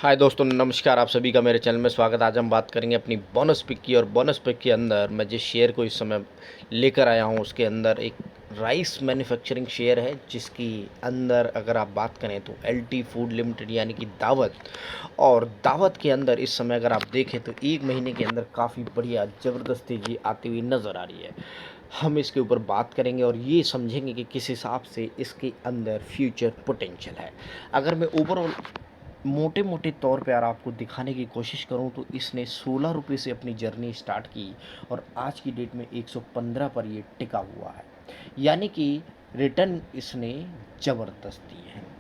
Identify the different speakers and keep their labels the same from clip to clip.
Speaker 1: हाय दोस्तों, नमस्कार। आप सभी का मेरे चैनल में स्वागत है। आज हम बात करेंगे अपनी बोनस पिक की। और बोनस पिक के अंदर मैं जिस शेयर को इस समय लेकर आया हूं उसके अंदर एक राइस मैन्युफैक्चरिंग शेयर है, जिसकी अंदर अगर आप बात करें तो एलटी फूड लिमिटेड यानी कि दावत। और दावत के अंदर इस समय अगर आप देखें तो एक महीने के अंदर काफ़ी बढ़िया ज़बरदस्त तेज़ी आती हुई नज़र आ रही है। हम इसके ऊपर बात करेंगे और ये समझेंगे कि किस हिसाब से इसके अंदर फ्यूचर पोटेंशियल है। अगर मैं ओवरऑल मोटे-मोटे तौर पे अगर आपको दिखाने की कोशिश करूँ तो इसने ₹16 से अपनी जर्नी स्टार्ट की और आज की डेट में 115 पर ये टिका हुआ है। यानी कि रिटर्न इसने ज़बरदस्त दिए हैं।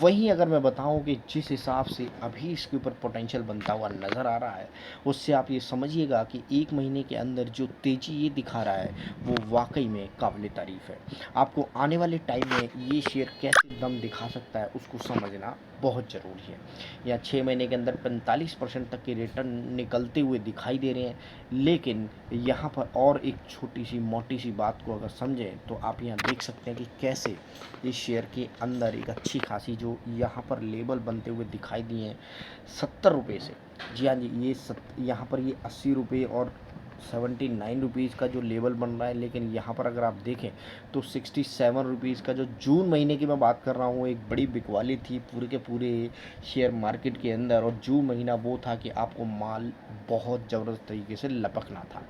Speaker 1: वहीं अगर मैं बताऊँ कि जिस हिसाब से अभी इसके ऊपर पोटेंशियल बनता हुआ नज़र आ रहा है, उससे आप ये समझिएगा कि 1 महीने के अंदर जो तेज़ी ये दिखा रहा है, वो वाक़ई में काबिल तारीफ़ है। आपको आने वाले टाइम में ये शेयर कैसे दम दिखा सकता है, उसको समझना बहुत ज़रूरी है। यहाँ 6 महीने के अंदर 45% तक के रिटर्न निकलते हुए दिखाई दे रहे हैं, लेकिन यहाँ पर और एक छोटी-सी मोटी-सी बात को अगर समझें, तो आप यहाँ देख सकते हैं कि कैसे इस शेयर के अंदर एक अच्छी खासी जो यहाँ पर लेवल बनते हुए दिखाई दिए हैं ₹70 से। जी हाँ जी, यहाँ पर ये ₹80 और ₹79 का जो लेवल बन रहा है, लेकिन यहाँ पर अगर आप देखें तो ₹67 का जो जून महीने की मैं बात कर रहा हूँ, एक बड़ी बिकवाली थी पूरे के पूरे शेयर मार्केट के अंदर। और जून महीना वो था कि आपको माल बहुत ज़बरदस्त तरीके से लपकना था,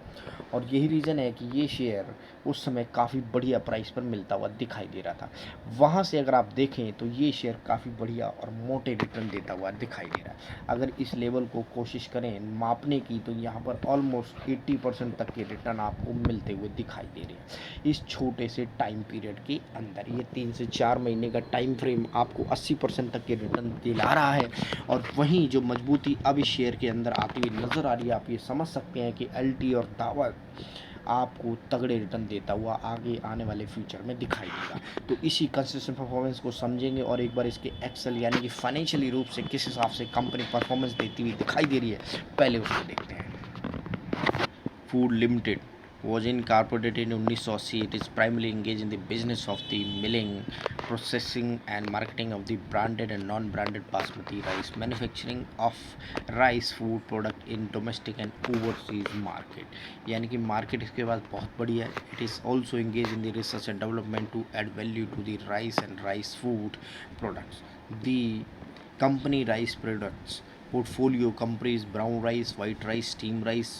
Speaker 1: और यही रीज़न है कि ये शेयर उस समय काफ़ी बढ़िया प्राइस पर मिलता हुआ दिखाई दे रहा था। वहाँ से अगर आप देखें तो ये शेयर काफ़ी बढ़िया और मोटे रिटर्न देता हुआ दिखाई दे रहा है। अगर इस लेवल को कोशिश करें मापने की तो यहाँ पर ऑलमोस्ट 80% तक के रिटर्न आपको मिलते हुए दिखाई दे रहे हैं इस छोटे से टाइम पीरियड के अंदर। ये 3 से 4 महीने का टाइम फ्रेम आपको 80% तक के रिटर्न दिला रहा है। और वहीं जो मजबूती अब इस शेयर के अंदर आती हुई नज़र आ रही है, आप ये समझ सकते हैं कि एलटी और दावत आपको तगड़े रिटर्न देता हुआ आगे आने वाले फ्यूचर में दिखाई देगा। तो इसी कंसिस्टेंट परफॉर्मेंस को समझेंगे और एक बार इसके एक्सेल यानी कि फाइनेंशियली रूप से किस हिसाब से कंपनी परफॉर्मेंस देती हुई दिखाई दे रही है, पहले उसको देखते हैं। Food limited was incorporated in 1980. It is primarily engaged in the business of the milling, processing and marketing of the branded and non-branded basmati rice, manufacturing of rice food product in domestic and overseas market. यानी कि market इसके पास बहुत बड़ी है. It is also engaged in the research and development to add value to the rice and rice food products. The company rice products portfolio comprise brown rice, white rice, steam rice,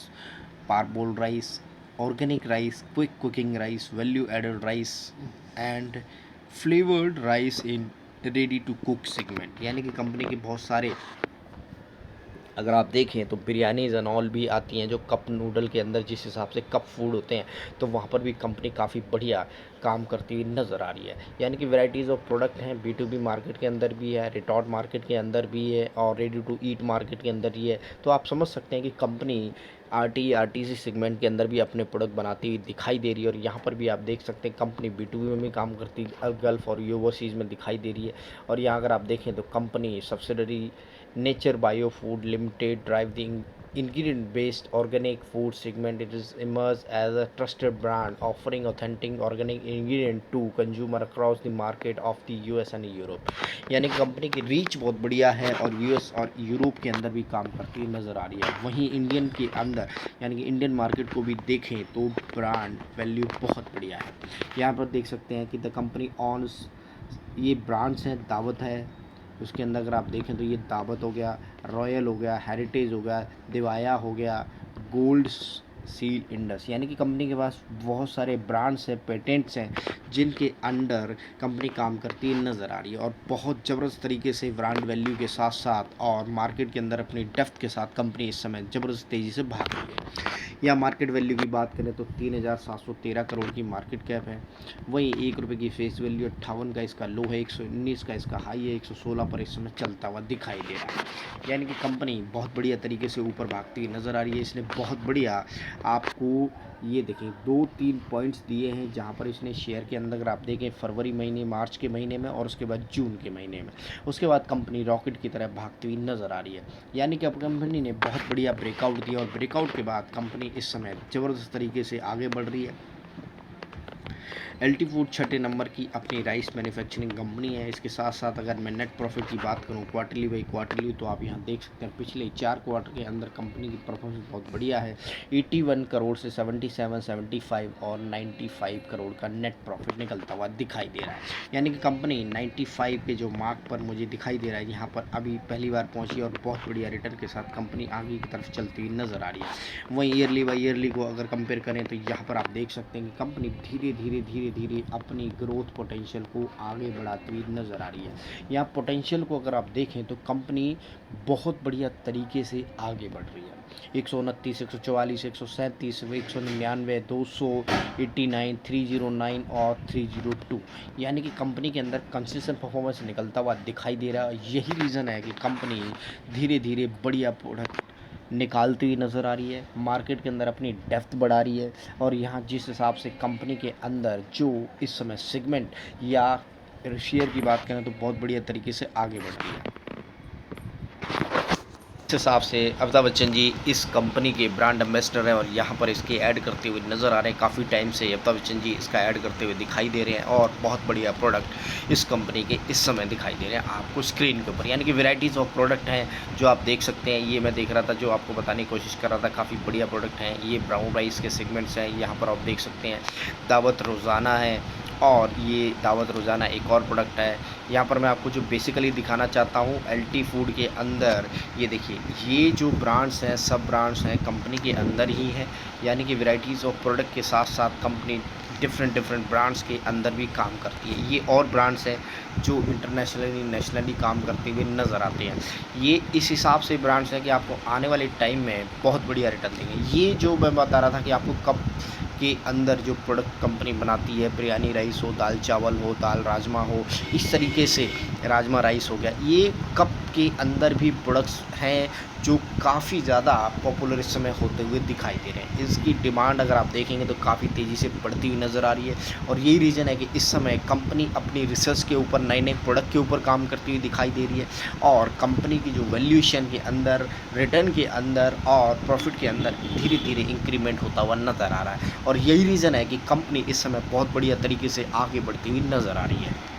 Speaker 1: parboiled rice, organic rice, quick cooking rice, value added rice and flavored rice in ready to cook segment। यानी कि company के बहुत सारे अगर आप देखें तो बिरयानीज़ and all भी आती हैं जो कप नूडल के अंदर जिस हिसाब से कप फूड होते हैं, तो वहाँ पर भी कंपनी काफ़ी बढ़िया काम करती हुई नज़र आ रही है। यानी कि वैराइटीज़ ऑफ प्रोडक्ट हैं, B2B मार्केट के अंदर भी है, रिटॉर्ट मार्केट के अंदर भी है और रेडी टू ईट मार्केट के अंदर ही है। तो आप समझ सकते हैं कि कंपनी RTC सेगमेंट के अंदर भी अपने प्रोडक्ट बनाती हुई दिखाई दे रही है। और यहाँ पर भी आप देख सकते हैं कंपनी B2B में भी काम करती गल्फ़ और ओवरसीज़ में दिखाई दे रही है। और यहाँ अगर आप देखें तो company subsidiary Nature Bio Food Limited drive the ingredient based organic food segment. It is emerged as a trusted brand offering authentic organic ingredient to consumer across the market of the US and Europe। यानी company की reach बहुत बढ़िया है और US और Europe के अंदर भी काम करती नज़र आ रही है। वहीं इंडियन के अंदर यानी कि इंडियन मार्केट को भी देखें तो ब्रांड वैल्यू बहुत बढ़िया है। यहाँ पर देख सकते हैं कि द कंपनी ऑन्स ये ब्रांड्स हैं, दावत है उसके अंदर अगर आप देखें तो ये दावत हो गया, रॉयल हो गया, हेरिटेज हो गया, दिवाया हो गया, गोल्ड सील इंडस। यानी कि कंपनी के पास बहुत सारे ब्रांड्स हैं, पेटेंट्स हैं जिनके अंडर कंपनी काम करती नज़र आ रही है। और बहुत ज़बरदस्त तरीके से ब्रांड वैल्यू के साथ साथ और मार्केट के अंदर अपनी डेप्थ के साथ कंपनी इस समय ज़बरदस्त तेज़ी से भाग रही है। या मार्केट वैल्यू की बात करें तो 3,713 करोड़ की मार्केट कैप है। वहीं ₹1 की फेस वैल्यू 58 का इसका लो है, 119 का इसका हाई है, 116 पर इस समय चलता हुआ दिखाई दे रहा है। यानी कि कंपनी बहुत बढ़िया तरीके से ऊपर भागती हुई नज़र आ रही है। इसने बहुत बढ़िया आपको ये देखें 2-3 पॉइंट्स दिए हैं जहाँ पर इसने शेयर के अंदर अगर आप देखें फरवरी महीने, मार्च के महीने में और उसके बाद जून के महीने में, उसके बाद कंपनी रॉकेट की तरह भागती हुई नज़र आ रही है। यानी कि अब कंपनी ने बहुत बढ़िया ब्रेकआउट दिया और ब्रेकआउट के बाद कंपनी इस समय ज़बरदस्त तरीके से आगे बढ़ रही है। एलटी फूड छठे नंबर की अपनी राइस मैन्युफैक्चरिंग कंपनी है। इसके साथ साथ अगर मैं नेट प्रॉफिट की बात करूं क्वार्टरली बाई क्वार्टरली, तो आप यहां देख सकते हैं पिछले 4 क्वार्टर के अंदर कंपनी की परफॉर्मेंस बहुत बढ़िया है। 81 करोड़ से 77, 75 और 95 करोड़ का नेट प्रॉफिट निकलता हुआ दिखाई दे रहा है। यानी कि कंपनी 95 के जो मार्क पर मुझे दिखाई दे रहा है, यहाँ पर अभी पहली बार पहुँची और बहुत बढ़िया रिटर्न के साथ कंपनी आगे की तरफ चलती हुई नज़र आ रही है। वहीं ईयरली बाई ईयरली को अगर कंपेयर करें तो यहाँ पर आप देख सकते हैं कि कंपनी धीरे धीरे अपनी ग्रोथ पोटेंशियल को आगे बढ़ाती हुई नज़र आ रही है। यहाँ पोटेंशियल को अगर आप देखें तो कंपनी बहुत बढ़िया तरीके से आगे बढ़ रही है। 129, 144, 137, 199, 289, 309 और 302, यानी कि कंपनी के अंदर कंसिस्टेंट परफॉर्मेंस निकलता हुआ दिखाई दे रहा है। यही रीज़न है कि कंपनी धीरे धीरे बढ़िया प्रोडक्ट निकालती हुई नज़र आ रही है, मार्केट के अंदर अपनी डेप्थ बढ़ा रही है। और यहाँ जिस हिसाब से कंपनी के अंदर जो इस समय सेगमेंट या शेयर की बात करें तो बहुत बढ़िया तरीके से आगे बढ़ रही है। इस हिसाब से अमिताभ बच्चन जी इस कंपनी के ब्रांड एम्बेसडर हैं और यहाँ पर इसके ऐड करते हुए नज़र आ रहे हैं। काफ़ी टाइम से अमिताभ बच्चन जी इसका ऐड करते हुए दिखाई दे रहे हैं और बहुत बढ़िया प्रोडक्ट इस कंपनी के इस समय दिखाई दे रहे हैं आपको स्क्रीन के ऊपर। यानी कि वेराइटीज़ ऑफ प्रोडक्ट हैं जो आप देख सकते हैं। ये मैं देख रहा था, जो आपको बताने की कोशिश कर रहा था, काफ़ी बढ़िया प्रोडक्ट हैं। ये ब्राउन राइस के सेगमेंट्स हैं, यहाँ पर आप देख सकते हैं। दावत रोज़ाना है और ये दावत रोज़ाना एक और प्रोडक्ट है। यहाँ पर मैं आपको जो बेसिकली दिखाना चाहता हूँ एलटी फूड के अंदर, ये देखिए, ये जो ब्रांड्स हैं सब ब्रांड्स हैं कंपनी के अंदर ही हैं। यानी कि वैरायटीज़ ऑफ प्रोडक्ट के साथ साथ कंपनी डिफरेंट ब्रांड्स के अंदर भी काम करती है। ये और ब्रांड्स हैं जो इंटरनेशनली नेशनली काम करते हुए नज़र आते हैं। ये इस हिसाब से ब्रांड्स हैं कि आपको आने वाले टाइम में बहुत बढ़िया रिटर्न देंगे। ये जो मैं बता रहा था कि आपको कब के अंदर जो प्रोडक्ट कंपनी बनाती है, बिरयानी राइस हो, दाल चावल हो, दाल राजमा हो, इस तरीके से राजमा राइस हो गया, ये कप के अंदर भी प्रोडक्ट्स हैं जो काफ़ी ज़्यादा पॉपुलर इस समय होते हुए दिखाई दे रहे हैं। इसकी डिमांड अगर आप देखेंगे तो काफ़ी तेज़ी से बढ़ती हुई नज़र आ रही है और यही रीज़न है कि इस समय कंपनी अपनी रिसर्च के ऊपर नए नए प्रोडक्ट के ऊपर काम करती हुई दिखाई दे रही है और कंपनी की जो वैल्यूएशन के अंदर, रिटर्न के अंदर और प्रॉफिट के अंदर धीरे धीरे इंक्रीमेंट होता हुआ नज़र आ रहा है। और यही रीज़न है कि कंपनी इस समय बहुत बढ़िया तरीके से आगे बढ़ती हुई नज़र आ रही है।